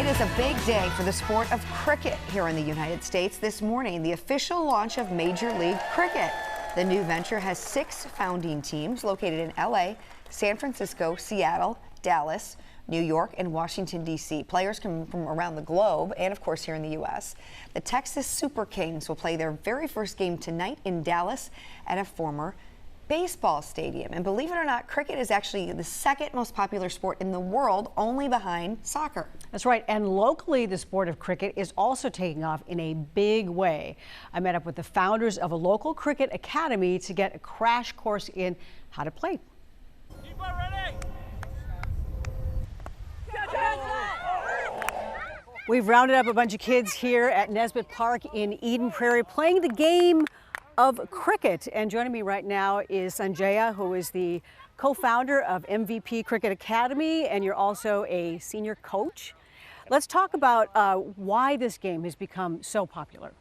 It is a big day for the sport of cricket here in the United States. This morning, the official launch of Major League Cricket. The new venture has 6 founding teams located in LA, San Francisco, Seattle, Dallas, New York, and Washington, D.C. Players come from around the globe and, of course, here in the U.S. The Texas Super Kings will play their very first game tonight in Dallas at a former baseball stadium. And believe it or not, cricket is actually the second most popular sport in the world, only behind soccer. That's right. And locally, the sport of cricket is also taking off in a big way. I met up with the founders of a local cricket academy to get a crash course in how to play. We've rounded up a bunch of kids here at Nesbitt Park in Eden Prairie playing the game of cricket. And joining me right now is Sanjaya, who is the co-founder of MVP Cricket Academy, and you're also a senior coach. Let's talk about why this game has become so popular.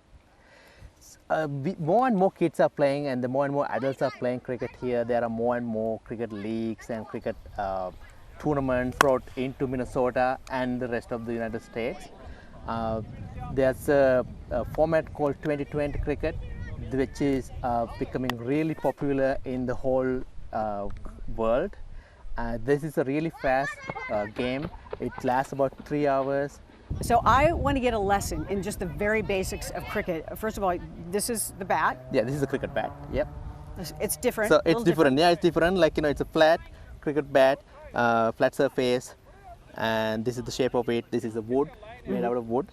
More and more kids are playing, and the more and more adults are playing cricket here. There are more and more cricket leagues and cricket tournaments brought into Minnesota and the rest of the United States. There's a format called 2020 cricket, which is becoming really popular in the whole world. This is a really fast game. It lasts about 3 hours. So I want to get a lesson in just the very basics of cricket. First of all, this is the bat. Yeah, this is a cricket bat. Yep. It's different. So it's different. Yeah, it's different. Like, you know, it's a flat cricket bat, flat surface, and this is the shape of it. This is a wood, made out of wood.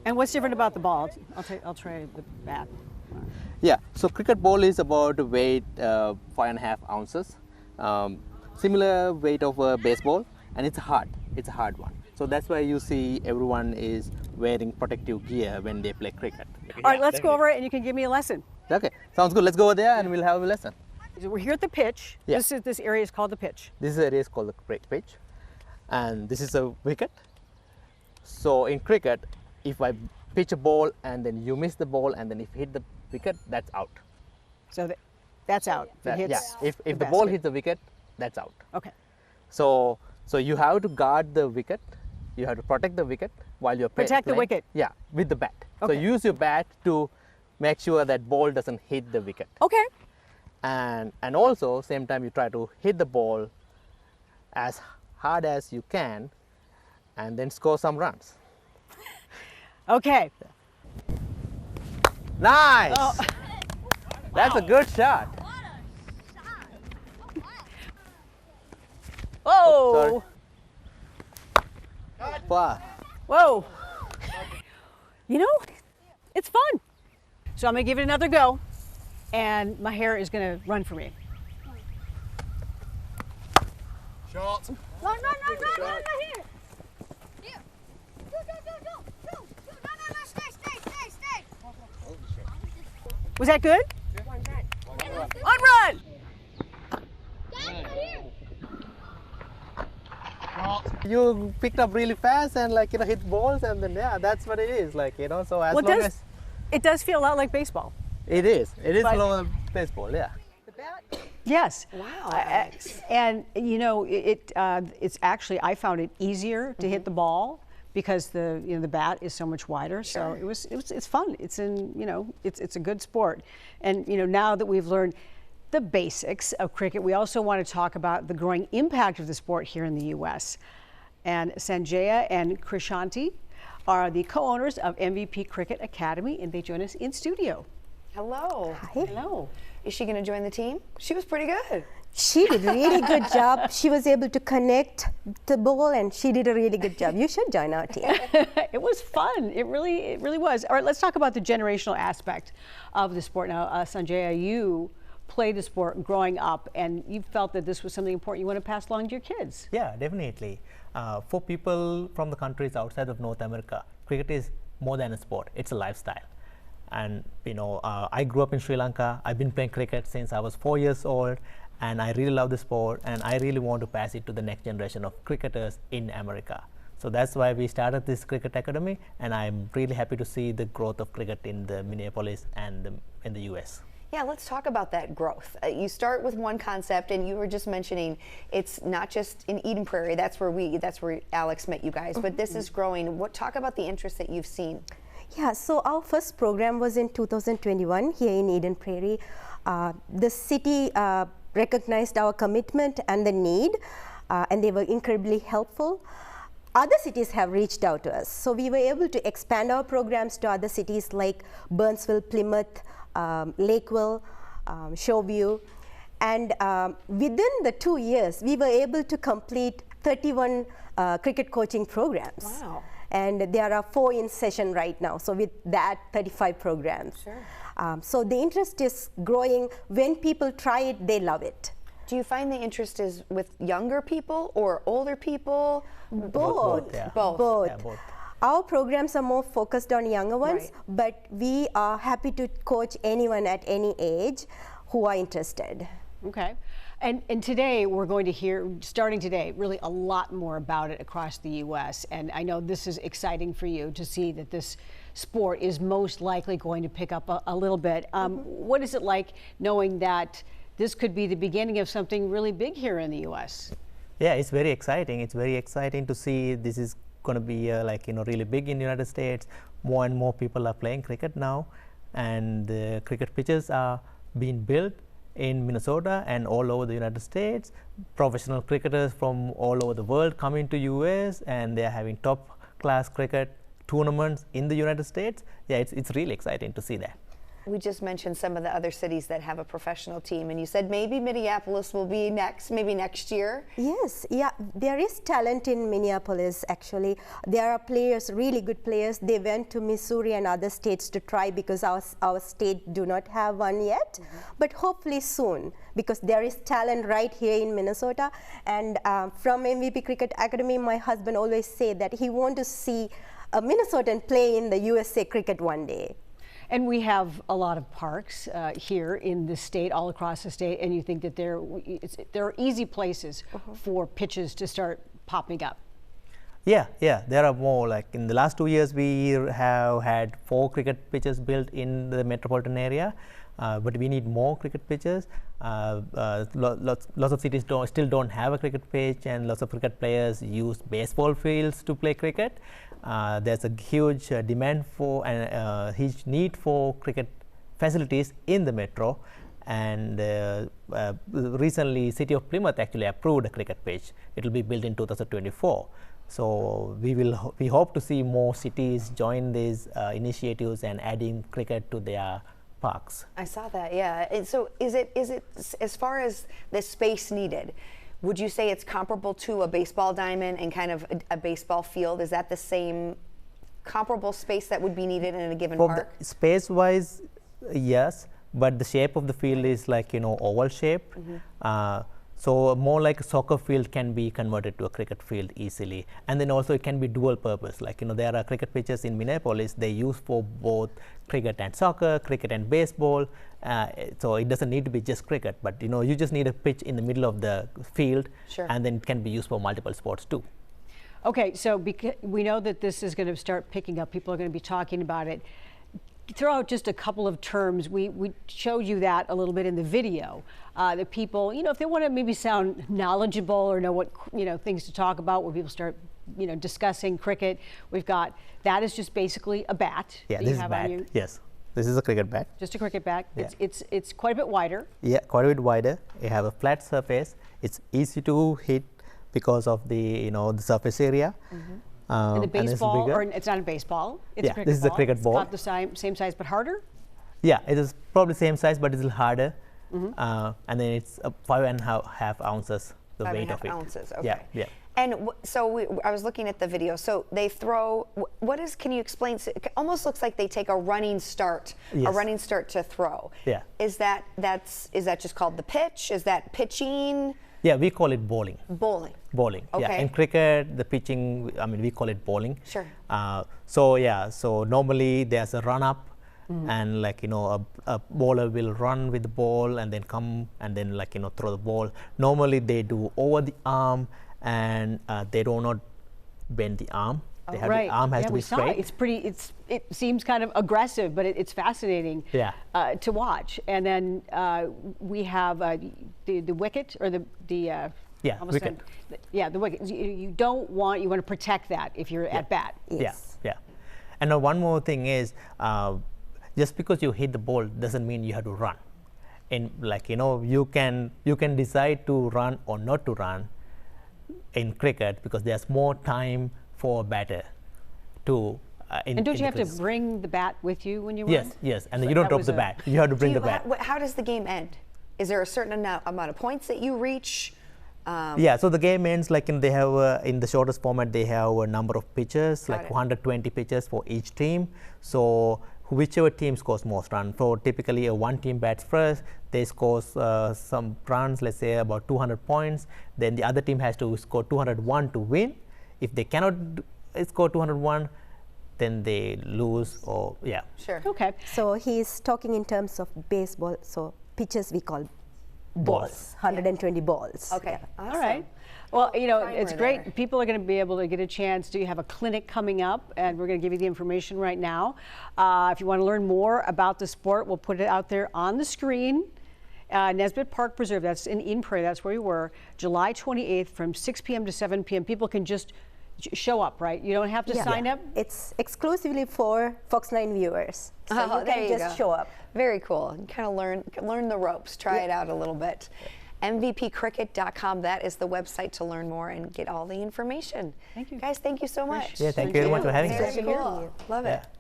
And what's different about the ball? I'll try the bat. Yeah, so cricket ball is about weight 5.5 ounces. Similar weight of a baseball, and it's hard. It's a hard one. So that's why you see everyone is wearing protective gear when they play cricket. All right, let's go over it and you can give me a lesson. Okay, sounds good. Let's go over there and we'll have a lesson. So we're here at the pitch. Yeah. This area is called the pitch. This area is called the pitch, and this is a wicket. So in cricket, if I pitch a ball and then you miss the ball and then if you hit the wicket, that's out. So that's out. Yeah, if the ball hits the wicket, that's out. Okay. So you have to guard the wicket. You have to protect the wicket while you're playing. Protect the wicket? Yeah, with the bat. Okay. So use your bat to make sure that ball doesn't hit the wicket. Okay. And also, same time you try to hit the ball as hard as you can and then score some runs. Okay. Nice! Oh. That's a good shot. Whoa! Wow. Whoa! You know, it's fun. So I'm gonna give it another go, and my hair is gonna run for me. Shot. Run here. Here. Go. No, stay. Was that good? On run! You picked up really fast and hit balls, and then that's what it is, so as long as it does feel a lot like baseball. it is But- a lot of baseball, yeah. Yes. Wow. And you know, it's actually, I found it easier to hit the ball because the bat is so much wider. So it's fun. It's a good sport. And now that we've learned the basics of cricket, we also want to talk about the growing impact of the sport here in the U.S. And Sanjaya and Krishanti are the co-owners of MVP Cricket Academy, and they join us in studio. Hello. Hi. Hello. Is she going to join the team? She was pretty good. She did a really good job. She was able to connect the ball, and she did a really good job. You should join our team. It was fun. It really was. All right, let's talk about the generational aspect of the sport now. Sanjaya, you played the sport growing up, and you felt that this was something important you want to pass along to your kids. Yeah, definitely. For people from the countries outside of North America, cricket is more than a sport. It's a lifestyle. And I grew up in Sri Lanka. I've been playing cricket since I was 4 years old, and I really love the sport, and I really want to pass it to the next generation of cricketers in America. So that's why we started this cricket academy, and I'm really happy to see the growth of cricket in the Minneapolis and in the US. Yeah, let's talk about that growth. You start with one concept, and you were just mentioning it's not just in Eden Prairie. That's where Alex met you guys. But this is growing. Talk about the interest that you've seen. Yeah, so our first program was in 2021 here in Eden Prairie. The city recognized our commitment and the need, and they were incredibly helpful. Other cities have reached out to us, so we were able to expand our programs to other cities like Burnsville, Plymouth, Lakeville, Shoreview, and within the 2 years, we were able to complete 31 cricket coaching programs. Wow. And there are 4 in session right now, so with that, 35 programs. Sure. So the interest is growing. When people try it, they love it. Do you find the interest is with younger people or older people? Both. Yeah. Both. Yeah, both. Our programs are more focused on younger ones, but we are happy to coach anyone at any age who are interested. Okay. And today we're going to hear, starting today, really a lot more about it across the U.S. And I know this is exciting for you to see that this sport is most likely going to pick up a little bit. What is it like knowing that this could be the beginning of something really big here in the U.S.? Yeah, it's very exciting. It's very exciting to see this is going to be really big in the United States. More and more people are playing cricket now, and the cricket pitches are being built in Minnesota and all over the United States. Professional cricketers from all over the world coming to US, and they are having top class cricket tournaments in the United States. Yeah, it's really exciting to see that. We just mentioned some of the other cities that have a professional team, and you said maybe Minneapolis will be next, maybe next year. Yes, yeah, there is talent in Minneapolis actually. There are players, really good players. They went to Missouri and other states to try because our state do not have one yet, but hopefully soon, because there is talent right here in Minnesota. And from MVP Cricket Academy, my husband always say that he wants to see a Minnesotan play in the USA cricket one day. And we have a lot of parks here in the state, all across the state, and you think that there are easy places for pitches to start popping up. Yeah, there are more. Like in the last 2 years, we have had 4 cricket pitches built in the metropolitan area, but we need more cricket pitches. Lots of cities still don't have a cricket pitch, and lots of cricket players use baseball fields to play cricket. There's a huge demand for and huge need for cricket facilities in the metro, and recently City of Plymouth actually approved a cricket pitch. It will be built in 2024. So we hope to see more cities join these initiatives and adding cricket to their parks. I saw that, yeah. And so is it as far as the space needed, would you say it's comparable to a baseball diamond and kind of a baseball field? Is that the same comparable space that would be needed in a given park? Space-wise, yes, but the shape of the field is like, oval shape. So more like a soccer field can be converted to a cricket field easily. And then also it can be dual purpose. Like, there are cricket pitches in Minneapolis, they use for both cricket and soccer, cricket and baseball. So it doesn't need to be just cricket, but you just need a pitch in the middle of the field, and then it can be used for multiple sports too. Okay, so we know that this is going to start picking up. People are going to be talking about it. Throw out just a couple of terms. We showed you that a little bit in the video. That people, if they want to maybe sound knowledgeable or know what things to talk about, where people start discussing cricket, we've got that is just basically a bat. Yeah, this is a bat. Yes, this is a cricket bat. Just a cricket bat. Yeah. It's quite a bit wider. Yeah, quite a bit wider. You have a flat surface. It's easy to hit because of the the surface area. And the baseball, or it's not a baseball, it's a cricket ball. This is a cricket ball. It's about the same size, but harder? Yeah, it is probably same size, but it's a little harder. And then it's 5.5 ounces, the weight of it. 5.5 ounces, okay. Yeah. And I was looking at the video. So they throw, can you explain? It almost looks like they take a running start, Yes. a running start to throw. Yeah. Is that just called the pitch? Is that pitching? Yeah, we call it bowling. Bowling. Bowling. Okay. Yeah. In cricket, the pitching, we call it bowling. Sure. So normally there's a run up, and a bowler will run with the ball and then come and then throw the ball. Normally they do over the arm, and they do not bend the arm. They have Right. the arm has yeah, to we be saw straight. it. It seems kind of aggressive, but it's fascinating Yeah. to watch. And then we have the wicket or the Yeah, almost wicket. the wicket. You don't want, you want to protect that if you're at bat. Yes. Yeah. And one more thing is, just because you hit the ball doesn't mean you have to run. And like you can decide to run or not to run in cricket because there's more time for a batter to. And don't you have to cricket. bring the bat with you when you run? Yes, and So you don't that drop was the bat. You have to bring the bat. How does the game end? Is there a certain amount of points that you reach? Yeah, so the game ends like they have in the shortest format they have a number of pitches, like 120 pitches for each team. So whichever team scores most runs. So typically one team bats first, they score some runs, let's say about 200 points. Then the other team has to score 201 to win. If they cannot score 201, then they lose. Or yeah. Sure. Okay. So he's talking in terms of baseball. So pitches we call balls, 120 balls. Okay. Yeah. Awesome. All right. Well, it's Timer great. there. People are going to be able to get a chance to have a clinic coming up, and we're going to give you the information right now. If you want to learn more about the sport, we'll put it out there on the screen. Nesbitt Park Preserve, that's in Eden Prairie, that's where we were, July 28th from 6 p.m. to 7 p.m. People can just show up, right? You don't have to sign up? It's exclusively for Fox9 viewers. So you there can you just go. show up. Very cool. Kind of learn the ropes. Try it out a little bit. MVPcricket.com. That is the website to learn more and get all the information. Thank you. Guys, thank you so much. Yeah, thank you very much for having us. Very Pleasure hearing cool. you. Love it.